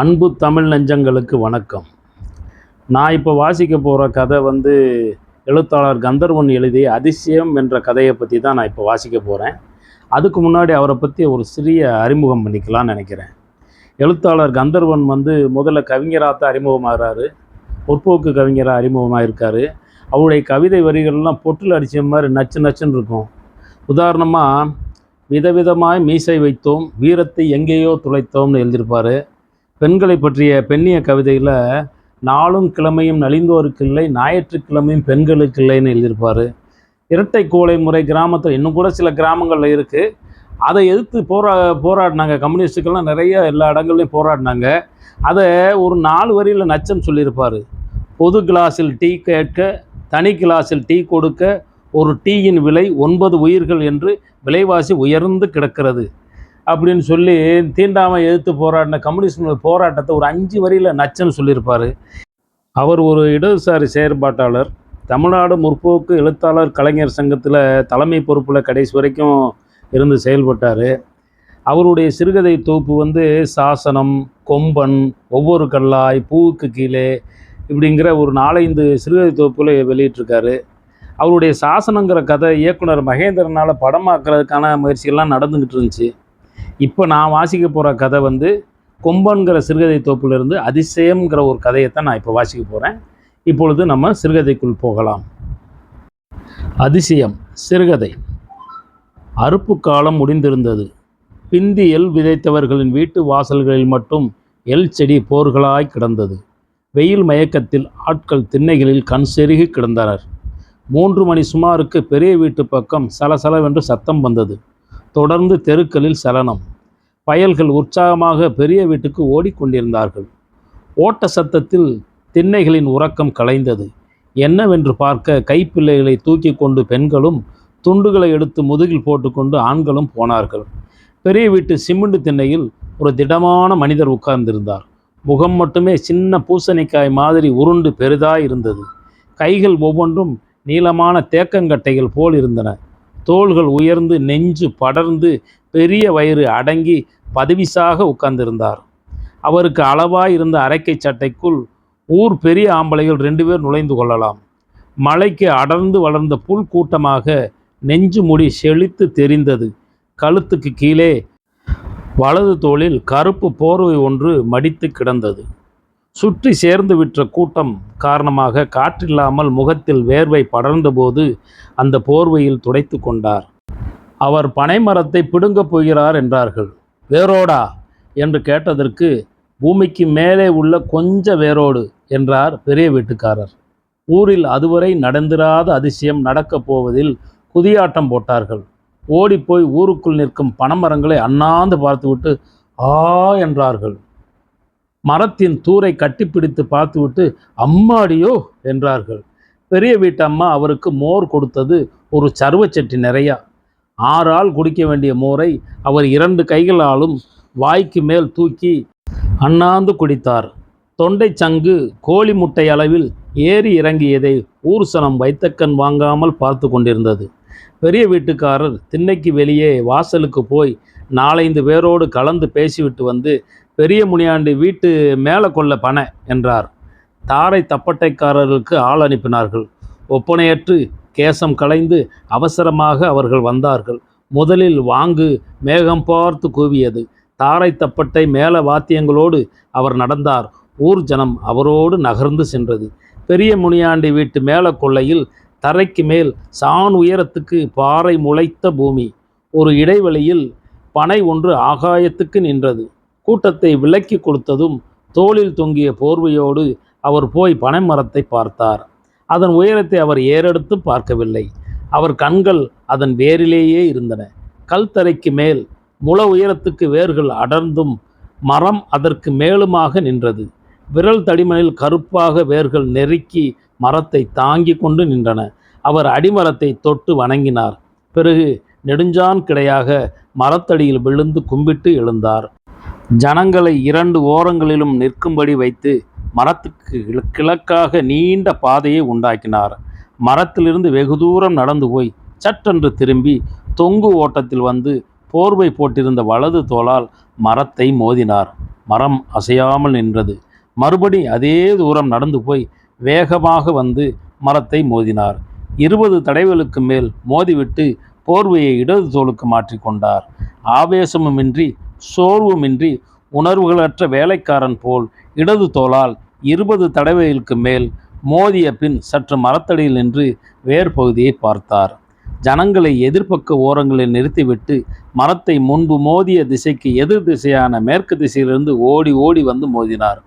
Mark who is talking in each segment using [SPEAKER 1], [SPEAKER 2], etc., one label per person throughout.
[SPEAKER 1] அன்பு தமிழ் நெஞ்சங்களுக்கு வணக்கம். நான் இப்போ வாசிக்க போகிற கதை எழுத்தாளர் கந்தர்வன் எழுதிய அதிசயம் என்ற கதையை பற்றி தான் நான் இப்போ வாசிக்க போகிறேன். அதுக்கு முன்னாடி அவரை பற்றி ஒரு சிறிய அறிமுகம் பண்ணிக்கலாம்னு நினைக்கிறேன். எழுத்தாளர் கந்தர்வன் முதல்ல கவிஞராக தான் அறிமுகமாகிறாரு. முற்போக்கு கவிஞராக அறிமுகமாக இருக்கார். அவருடைய கவிதை வரிகள்லாம் பொட்டில் அடித்த மாதிரி நச்சு நச்சுன்னு இருக்கும். உதாரணமாக, விதவிதமாய் மீசை வைத்தோம், வீரத்தை எங்கேயோ துளைத்தோம்னு எழுதியிருப்பார். பெண்களை பற்றிய பெண்ணிய கவிதையில் நாளும் கிழமையும் நலிந்தோருக்கு இல்லை, ஞாயிற்றுக்கிழமையும் பெண்களுக்கு இல்லைன்னு எழுதியிருப்பார். இரட்டை கோலை முறை கிராமத்தில் இன்னும் கூட சில கிராமங்களில் இருக்குது. அதை எதிர்த்து போராடினாங்க. கம்யூனிஸ்டுக்கெல்லாம் நிறைய எல்லா இடங்கள்லையும் போராடினாங்க. அதை ஒரு 4 வரியில் நச்சம் சொல்லியிருப்பார். பொது கிளாஸில் டீ கேட்க, தனி கிளாஸில் டீ கொடுக்க, ஒரு டீயின் விலை 9 உயிர்கள் என்று விலைவாசி உயர்ந்து கிடக்கிறது அப்படின்னு சொல்லி தீண்டாமல் எதிர்த்து போராடின கம்யூனிஸ்ட் போராட்டத்தை ஒரு 5 வரியில் நச்சன்னு சொல்லியிருப்பார். அவர் ஒரு இடதுசாரி செயற்பாட்டாளர். தமிழ்நாடு முற்போக்கு எழுத்தாளர் கலைஞர் சங்கத்தில் தலைமை பொறுப்பில் கடைசி வரைக்கும் இருந்து செயல்பட்டார். அவருடைய சிறுகதை தொகுப்பு சாசனம், கொம்பன், ஒவ்வொரு கல்லாய், பூவுக்கு கீழே இப்படிங்கிற ஒரு 4-5 சிறுகதை தொகுப்புகளை வெளியிட்டிருக்காரு. அவருடைய சாசனங்கிற கதை இயக்குனர் மகேந்திரனால் படமாக்குறதுக்கான முயற்சிகள்லாம் நடந்துக்கிட்டு இருந்துச்சு. இப்போ நான் வாசிக்க போகிற கதை கொம்பன்கிற சிறுகதை தொகுப்பிலிருந்து அதிசயம்ங்கிற ஒரு கதையைத்தான் நான் இப்போ வாசிக்க போகிறேன். இப்பொழுது நம்ம சிறுகதைக்குள் போகலாம். அதிசயம் சிறுகதை. அறுப்பு காலம் முடிந்திருந்தது. பிந்தி எள் விதைத்தவர்களின் வீட்டு வாசல்களில் மட்டும் எள் செடி போர்களாய் கிடந்தது. வெயில் மயக்கத்தில் ஆட்கள் திண்ணைகளில் கண் செருகி கிடந்தனர். 3 மணி சுமாருக்கு பெரிய வீட்டு பக்கம் சலசலவென்று சத்தம் வந்தது. தொடர்ந்து தெருக்களில் சலனம். பயல்கள் உற்சாகமாக பெரிய வீட்டுக்கு ஓடிக்கொண்டிருந்தார்கள். ஓட்ட சத்தத்தில் திண்ணைகளின் உறக்கம் கலைந்தது. என்னவென்று பார்க்க கைப்பிள்ளைகளை தூக்கி கொண்டு பெண்களும், துண்டுகளை எடுத்து முதுகில் போட்டுக்கொண்டு ஆண்களும் போனார்கள். பெரிய வீட்டு சிமெண்ட் திண்ணையில் ஒரு திடமான மனிதர் உட்கார்ந்திருந்தார். முகம் மட்டுமே சின்ன பூசணிக்காய் மாதிரி உருண்டு பெரிதாய் இருந்தது. கைகள் ஒவ்வொன்றும் நீளமான தேக்கங்கட்டைகள் போல் இருந்தன. தோள்கள் உயர்ந்து, நெஞ்சு படர்ந்து, பெரிய வயிறு அடங்கி பதவிசாக உட்கார்ந்திருந்தார். அவருக்கு அளவாய் இருந்த அரைக்கை சட்டைக்குள் ஊர் பெரிய ஆம்பளைகள் 2 பேர் நுழைந்து கொள்ளலாம். மலைக்கு அடர்ந்து வளர்ந்த புல் கூட்டமாக நெஞ்சு முடி செழித்து தெரிந்தது. கழுத்துக்கு கீழே வலது தோளில் கருப்பு போர்வை ஒன்று மடித்து கிடந்தது. சுற்றி சேர்ந்து விற்ற கூட்டம் காரணமாக காற்றில்லாமல் முகத்தில் வேர்வை படர்ந்தபோது அந்த போர்வையில் துடைத்து கொண்டார். அவர் பனைமரத்தை பிடுங்கப் போகிறார் என்றார்கள். வேரோடா என்று கேட்டதற்கு, பூமிக்கு மேலே உள்ள கொஞ்ச வேரோடு என்றார் பெரிய வீட்டுக்காரர். ஊரில் அதுவரை நடந்திராத அதிசயம் நடக்கப் போவதில் குதியாட்டம் போட்டார்கள். ஓடிப்போய் ஊருக்குள் நிற்கும் பனைமரங்களை அண்ணாந்து பார்த்துவிட்டு ஆ என்றார்கள். மரத்தின் தூரை கட்டிப்பிடித்து பார்த்துவிட்டு அம்மாடியோ என்றார்கள். பெரிய வீட்டம்மா அவருக்கு மோர் கொடுத்தது ஒரு சர்வச்சட்டி நிறையா. 6 ஆள் குடிக்க வேண்டிய மோரை அவர் 2 கைகளாலும் வாய்க்கு மேல் தூக்கி அண்ணாந்து குடித்தார். தொண்டை சங்கு கோழி முட்டை அளவில் ஏறி இறங்கியதை ஊர் சனம் வைத்தக்கண் வாங்காமல் பார்த்து கொண்டிருந்தது. பெரிய வீட்டுக்காரர் திண்ணைக்கு வெளியே வாசலுக்கு போய் 4-5 பேரோடு கலந்து பேசிவிட்டு பெரிய முனியாண்டி வீட்டு மேலே கொள்ள பனை என்றார். தாரை தப்பட்டைக்காரர்களுக்கு ஆள் அனுப்பினார்கள். ஒப்பனையற்று கேசம் களைந்து அவசரமாக அவர்கள் வந்தார்கள். முதலில் வாங்கு மேகம் பார்த்து கூவியது. தாரை தப்பட்டை மேல வாத்தியங்களோடு அவர் நடந்தார். ஊர் ஜனம் அவரோடு நகர்ந்து சென்றது. பெரிய முனியாண்டி வீட்டு மேல கொள்ளையில் தரைக்கு மேல் சான் உயரத்துக்கு பாறை முளைத்த பூமி. ஒரு இடைவெளியில் பனை ஒன்று ஆகாயத்துக்கு நின்றது. கூட்டத்தை விலக்கி கொடுத்ததும் தோளில் தொங்கிய போர்வையோடு அவர் போய் பனை மரத்தை பார்த்தார். அதன் உயரத்தை அவர் ஏறெடுத்து பார்க்கவில்லை. அவர் கண்கள் அதன் வேரிலேயே இருந்தன. கல்தரைக்கு மேல் முள உயரத்துக்கு வேர்கள் அடர்ந்தும் மரம் அதற்கு மேலுமாக நின்றது. விரல் தடிமனில் கருப்பாக வேர்கள் நெருக்கி மரத்தை தாங்கி கொண்டு நின்றன. அவர் அடிமரத்தை தொட்டு வணங்கினார். பிறகு நெடுஞ்சான் கிடையாக மரத்தடியில் விழுந்து கும்பிட்டு எழுந்தார். ஜனங்களை 2 ஓரங்களிலும் நிற்கும்படி வைத்து மரத்துக்கு கிழக்காக நீண்ட பாதையை உண்டாக்கினார். மரத்திலிருந்து வெகு தூரம் நடந்து போய் சட்டென்று திரும்பி தொங்கு ஓட்டத்தில் வந்து போர்வை போட்டிருந்த வலது தோளால் மரத்தை மோதினார். மரம் அசையாமல் நின்றது. மறுபடி அதே தூரம் நடந்து போய் வேகமாக வந்து மரத்தை மோதினார். 20 தடவைகளுக்கு மேல் மோதிவிட்டு போர்வையை இடது தோளுக்கு மாற்றிக்கொண்டார். ஆவேசமுமின்றி சோர்வுமின்றி உணர்வுகளற்ற வேலைக்காரன் போல் இடது தோளால் 20 தடவைகளுக்கு மேல் மோதிய பின் சற்று மரத்தடியில் நின்று வேர் பகுதியை பார்த்தார். ஜனங்களை எதிர்ப்பக்க ஓரங்களில் நிறுத்திவிட்டு மரத்தை முன்பு மோதிய திசைக்கு எதிர் திசையான மேற்கு திசையிலிருந்து ஓடி ஓடி வந்து மோதினார்.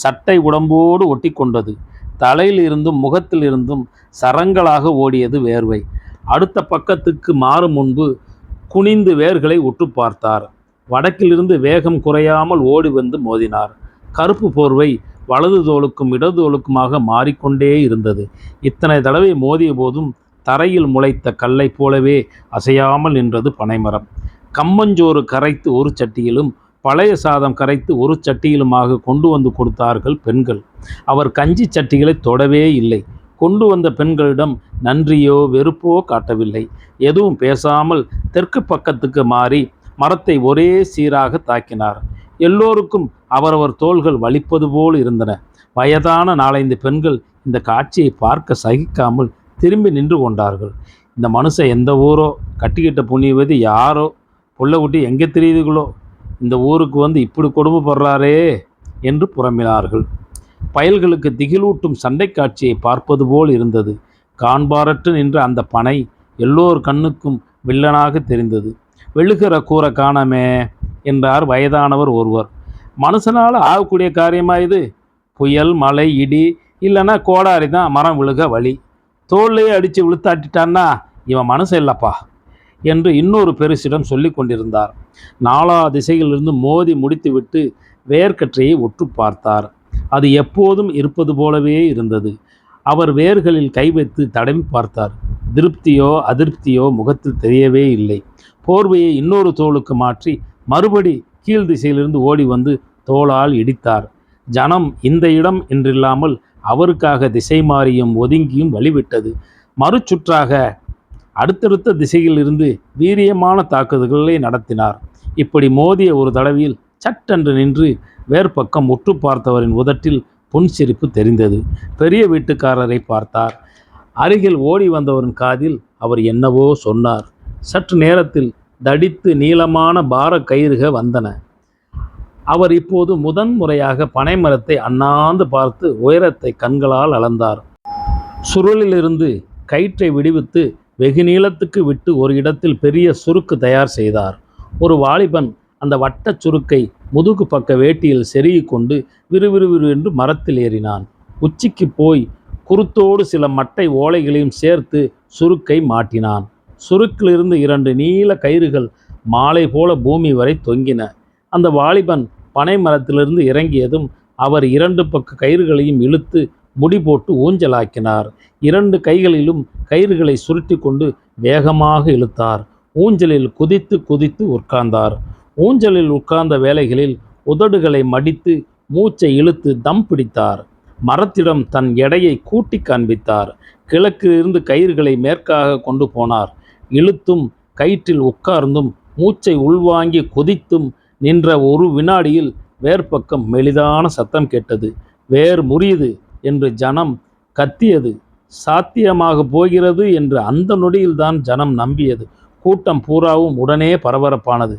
[SPEAKER 1] சட்டை உடம்போடு ஒட்டி கொண்டது. தலையில் இருந்தும் முகத்தில் இருந்தும் சரங்களாக ஓடியது வேர்வை. அடுத்த பக்கத்துக்கு மாறும் முன்பு குனிந்து வேர்களை உற்று பார்த்தார். வடக்கிலிருந்து வேகம் குறையாமல் ஓடி வந்து மோதினார். கருப்பு போர்வை வலது தோளுக்கும் இடது தோளுக்குமாக மாறிக்கொண்டே இருந்தது. இத்தனை தடவை மோதிய போதும் தரையில் முளைத்த கல்லை போலவே அசையாமல் நின்றது பனைமரம். கம்மஞ்சோறு கரைத்து ஒரு சட்டியிலும் பழைய சாதம் கரைத்து ஒரு சட்டியிலுமாக கொண்டு வந்து கொடுத்தார்கள் பெண்கள். அவர் கஞ்சி சட்டிகளை தொடவே இல்லை. கொண்டு வந்த பெண்களிடம் நன்றியோ வெறுப்போ காட்டவில்லை. எதுவும் பேசாமல் தெற்கு பக்கத்துக்கு மாறி மரத்தை ஒரே சீராக தாக்கினார். எல்லோருக்கும் அவரவர் தோள்கள் வலிப்பது போல் இருந்தன. வயதான 4-5 பெண்கள் இந்த காட்சியை பார்க்க சகிக்காமல் திரும்பி நின்று கொண்டார்கள். இந்த மனுஷன் எந்த ஊரோ, கட்டிக்கிட்ட புண்ணியவதி யாரோ, புள்ள குட்டி எங்கே தெரியுதுகளோ, இந்த ஊருக்கு வந்து இப்படி கொடுமைப்படுறாரே என்று புறம்பினார்கள். பயல்களுக்கு திகிலூட்டும் சண்டை காட்சியை பார்ப்பது போல் இருந்தது. காண்பாரற்று நின்ற அந்த பனை எல்லோர் கண்ணுக்கும் வில்லனாக தெரிந்தது. வெளுகிற கூரை காணாமே என்றார் வயதானவர் ஒருவர். மனுஷனால் ஆகக்கூடிய காரியமா இது? புயல், மழை, இடி இல்லைன்னா கோடாரி தான் மரம் விழுக வழி. தோல்லையே அடித்து விழுத்தாட்டிட்டான்னா இவன் மனுஷன் இல்லப்பா என்று இன்னொரு பெருசிடம் சொல்லி கொண்டிருந்தார். 4 திசையிலிருந்து மோதி முடித்துவிட்டு வேர்க்கற்றையை உற்று பார்த்தார். அது எப்போதும் இருப்பது போலவே இருந்தது. அவர் வேர்களில் கை வைத்து தடவி பார்த்தார். திருப்தியோ அதிருப்தியோ முகத்தில் தெரியவே இல்லை. போர்வையை இன்னொரு தோளுக்கு மாற்றி மறுபடி கீழ் திசையிலிருந்து ஓடி வந்து தோளால் இடித்தார். ஜனம் இந்த இடம் என்றில்லாமல் அவருக்காக திசை மாறியும் ஒதுங்கியும் வழிவிட்டது. மறுச்சுற்றாக அடுத்தடுத்த திசையில் இருந்து வீரியமான தாக்குதல்களை நடத்தினார். இப்படி மோதிய ஒரு தடவையில் சட்டென்று நின்று வேர்பக்கம் உற்று பார்த்தவரின் உதட்டில் புன்சிரிப்பு தெரிந்தது. பெரிய வீட்டுக்காரரை பார்த்தார். அருகில் ஓடி வந்தவரின் காதில் அவர் என்னவோ சொன்னார். சற்று நேரத்தில் தடித்து நீளமான பார கயிறுக வந்தன. அவர் இப்போது முதன்முறையாக பனைமரத்தை அண்ணாந்து பார்த்து உயரத்தை கண்களால் அளந்தார். சுருளிலிருந்து கயிற்றை விடுவித்து வெகு நீளத்துக்கு விட்டு ஒரு இடத்தில் பெரிய சுருக்கு தயார் செய்தார். ஒரு வாலிபன் அந்த வட்டச் சுருக்கை முதுகு பக்க வேட்டியில் செருகி கொண்டு விறுவிறுவிறு என்று மரத்தில் ஏறினான். உச்சிக்கு போய் குருத்தோடு சில மட்டை ஓலைகளையும் சேர்த்து சுருக்கை மாட்டினான். சுருக்கிலிருந்து 2 நீல கயிறுகள் மாலை போல பூமி வரை தொங்கின. அந்த வாலிபன் பனை மரத்திலிருந்து இறங்கியதும் அவர் 2 பக்க கயிறுகளையும் இழுத்து முடி போட்டு ஊஞ்சலாக்கினார். 2 கைகளிலும் கயிறுகளை சுருட்டி கொண்டு வேகமாக இழுத்தார். ஊஞ்சலில் குதித்து குதித்து உட்கார்ந்தார். ஊஞ்சலில் உட்கார்ந்த வேளைகளில் உதடுகளை மடித்து மூச்சை இழுத்து தம் பிடித்தார். மரத்திடம் தன் எடையை கூட்டி காண்பித்தார். கிழக்கிலிருந்து கயிறுகளை மேற்காக கொண்டு போனார். இழுத்தும் கயிற்றில் உட்கார்ந்தும் மூச்சை உள்வாங்கி குதித்தும் நின்ற ஒரு வினாடியில் வேர்பக்கம் மெலிதான சத்தம் கேட்டது. வேர் முறியுது என்று ஜனம் கத்தியது. சாத்தியமாக போகிறது என்று அந்த நொடியில்தான் ஜனம் நம்பியது. கூட்டம் பூராவும் உடனே பரபரப்பானது.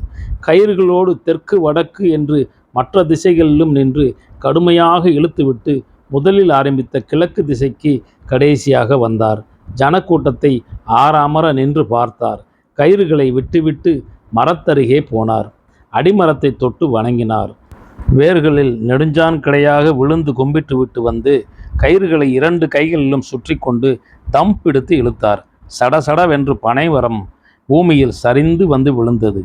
[SPEAKER 1] கயிறுகளோடு தெற்கு வடக்கு என்று மற்ற திசைகளிலும் நின்று கடுமையாக இழுத்துவிட்டு முதலில் ஆரம்பித்த கிழக்கு திசைக்கு கடைசியாக வந்தார். ஜனக்கூட்டத்தை ஆறாமர நின்று பார்த்தார். கயிறுகளை விட்டுவிட்டு மரத்தருகே போனார். அடிமரத்தை தொட்டு வணங்கினார். வேர்களில் நெடுஞ்சான் கிடையாக விழுந்து கும்பிட்டு விட்டு வந்து கயிறுகளை 2 கைகளிலும் சுற்றி கொண்டு தம் பிடித்து இழுத்தார். சடசடவென்று பனைமரம் பூமியில் சரிந்து வந்து விழுந்தது.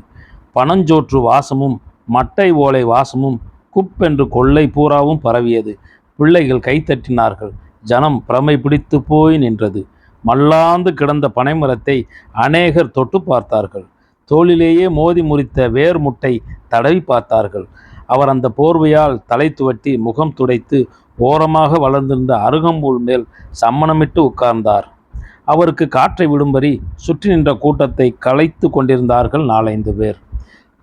[SPEAKER 1] பனஞ்சோற்று வாசமும் மட்டை ஓலை வாசமும் குப்பென்று கொள்ளை பூராவும் பரவியது. பிள்ளைகள் கைத்தட்டினார்கள். ஜனம் பிரமை பிடித்து போய் நின்றது. மல்லாந்து கிடந்த பனைமரத்தை அநேகர் தொட்டு பார்த்தார்கள். தோளிலேயே மோதி முறித்த வேர் முட்டை தடவி பார்த்தார்கள். அவர் அந்த போர்வையால் தலை துவட்டி முகம் துடைத்து ஓரமாக வளர்ந்திருந்த அருகம்புல் மேல் சம்மணமிட்டு உட்கார்ந்தார். அவருக்கு காற்றை விடும்படி சுற்றி நின்ற கூட்டத்தை கலைத்து கொண்டிருந்தார்கள் 4-5 பேர்.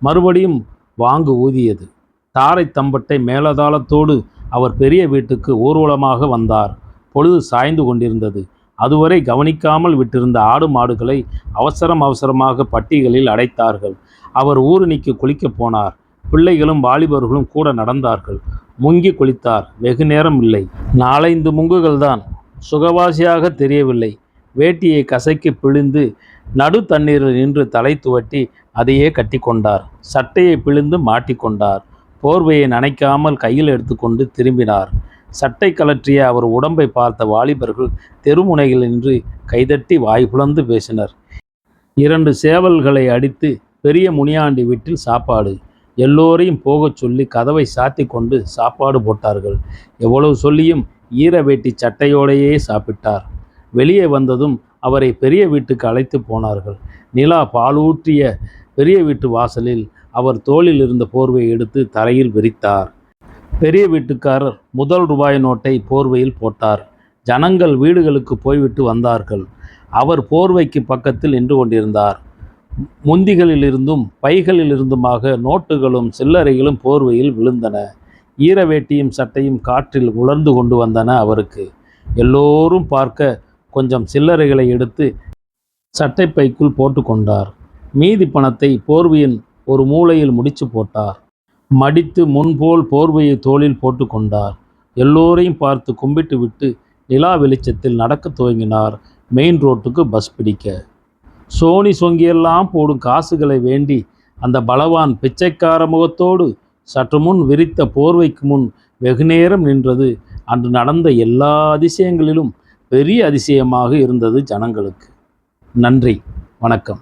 [SPEAKER 1] மறுபடியும் வாங்கு ஊதியது. தாரை தம்பட்டை மேலதாளத்தோடு அவர் பெரிய வீட்டுக்கு ஊர்வலமாக வந்தார். பொழுது சாய்ந்து கொண்டிருந்தது. அதுவரை கவனிக்காமல் விட்டிருந்த ஆடு மாடுகளை அவசரமாக பட்டிகளில் அடைத்தார்கள். அவர் ஊருணிக்கு குளிக்கப் போனார். பிள்ளைகளும் வாலிபர்களும் கூட நடந்தார்கள். முங்கி குளித்தார். வெகு நேரம் இல்லை. 4-5 முங்குகள்தான். சுகவாசியாக தெரியவில்லை. வேட்டியை கசக்கி பிழிந்து நடு தண்ணீரில் நின்று தலை துவட்டி அதையே கட்டி கொண்டார். சட்டையை பிழிந்து மாட்டிக்கொண்டார். போர்வையை நனைக்காமல் கையில் எடுத்துக்கொண்டு திரும்பினார். சட்டை கலற்றிய அவர் உடம்பை பார்த்த வாலிபர்கள் தெருமுனையில் நின்று கைதட்டி வாய் புலந்து பேசினர். 2 சேவல்களை அடித்து பெரிய முனியாண்டி வீட்டில் சாப்பாடு. எல்லோரையும் போகச் சொல்லி கதவை சாத்தி கொண்டு சாப்பாடு போட்டார்கள். எவ்வளவு சொல்லியும் ஈர வேட்டி சட்டையோடையே சாப்பிட்டார். வெளியே வந்ததும் அவரை பெரிய வீட்டுக்கு அழைத்து போனார்கள். நிலா பாலூற்றிய பெரிய வீட்டு வாசலில் அவர் தோளில் இருந்த போர்வையை எடுத்து தரையில் விரித்தார். பெரிய வீட்டுக்காரர் முதல் ரூபாய் நோட்டை போர்வையில் போட்டார். ஜனங்கள் வீடுகளுக்கு போய்விட்டு வந்தார்கள். அவர் போர்வைக்கு பக்கத்தில் நின்று கொண்டிருந்தார். முந்திகளிலிருந்தும் பைகளிலிருந்துமாக நோட்டுகளும் சில்லறைகளும் போர்வையில் விழுந்தன. ஈர வேட்டியும் சட்டையும் காற்றில் உலர்ந்து கொண்டு வந்தன அவருக்கு. எல்லோரும் பார்க்க கொஞ்சம் சில்லறைகளை எடுத்து சட்டை பைக்குள் போட்டு கொண்டார். மீதி பணத்தை போர்வையின் ஒரு மூலையில் முடிச்சு போட்டார். மடித்து முன்போல் போர்வையை தோளில் போட்டு கொண்டார். எல்லோரையும் பார்த்து கும்பிட்டு விட்டு நிலா வெளிச்சத்தில் நடக்க துவங்கினார். மெயின் ரோட்டுக்கு பஸ் பிடிக்க. சோனி சொங்கியெல்லாம் போடும் காசுகளை வேண்டி அந்த பலவான் பிச்சைக்கார முகத்தோடு சற்று முன் விரித்த போர்வைக்கு முன் வெகுநேரம் நின்றது அன்று நடந்த எல்லா அதிசயங்களிலும் பெரிய அதிசயமாக இருந்தது ஜனங்களுக்கு. நன்றி, வணக்கம்.